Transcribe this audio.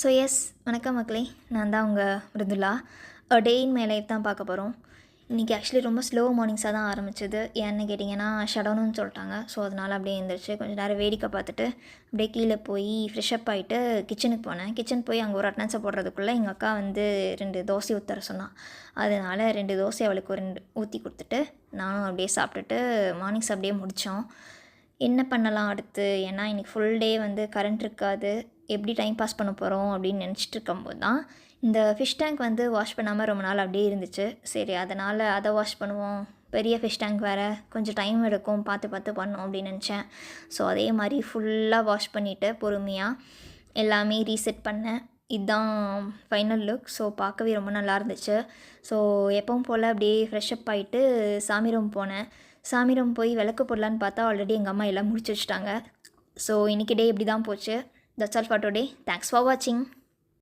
So S வணக்கம் மக்களே, நான் தான் உங்கள் மிருதுலா. டே இன் மை லைஃப் தான் பார்க்க போகிறோம். இன்றைக்கி ஆக்சுவலி ரொம்ப ஸ்லோ மார்னிங்ஸாக தான் ஆரம்பிச்சது. ஏன்னு கேட்டிங்கன்னா ஷடவுன்னு சொல்லிட்டாங்க. ஸோ அதனால் அப்படியே எழுந்திரிச்சு கொஞ்சம் நேரம் வேடிக்கை பார்த்துட்டு அப்படியே கீழே போய் ஃப்ரெஷ்அப் ஆகிட்டு கிச்சனுக்கு போனேன். கிச்சன் போய் அங்கே ஒரு அட்டனன்ஸை போடுறதுக்குள்ளே எங்கள் அக்கா வந்து 2 தோசை ஊற்ற சொன்னான். அதனால் 2 தோசை அவளுக்கு ஒரு 2 ஊற்றி கொடுத்துட்டு நானும் அப்படியே சாப்பிட்டுட்டு மார்னிங்ஸ் அப்படியே முடித்தோம். என்ன பண்ணலாம் அடுத்து, ஏன்னா இன்றைக்கி ஃபுல் டே வந்து கரண்ட் இருக்காது, எப்படி டைம் பாஸ் பண்ண போகிறோம் அப்படின்னு நினச்சிட்டு இருக்கும்போது தான் இந்த ஃபிஷ் டேங்க் வந்து வாஷ் பண்ணாமல் ரொம்ப நாள் அப்படியே இருந்துச்சு. சரி, அதனால் அதை வாஷ் பண்ணுவோம். பெரிய ஃபிஷ் டேங்க் வேறு, கொஞ்சம் டைம் எடுக்கும், பார்த்து பார்த்து பண்ணோம் அப்படின்னு நினச்சேன். ஸோ அதே மாதிரி ஃபுல்லாக வாஷ் பண்ணிவிட்டு பொறுமையாக எல்லாமே ரீசெட் பண்ணேன். இதுதான் ஃபைனல் லுக். ஸோ பார்க்கவே ரொம்ப நல்லா இருந்துச்சு. ஸோ எப்பவும் போல் அப்படியே ஃப்ரெஷ்அப் ஆகிட்டு சாமி ரூம் போனேன். சாமி ரூம் போய் விளக்கு போடலான்னு பார்த்தா ஆல்ரெடி எங்கள் அம்மா எல்லாம் முடிச்சு வச்சுட்டாங்க. ஸோ இன்றைக்கி டே இப்படி தான் போச்சு. That's all for today. Thanks for வாட்சிங்.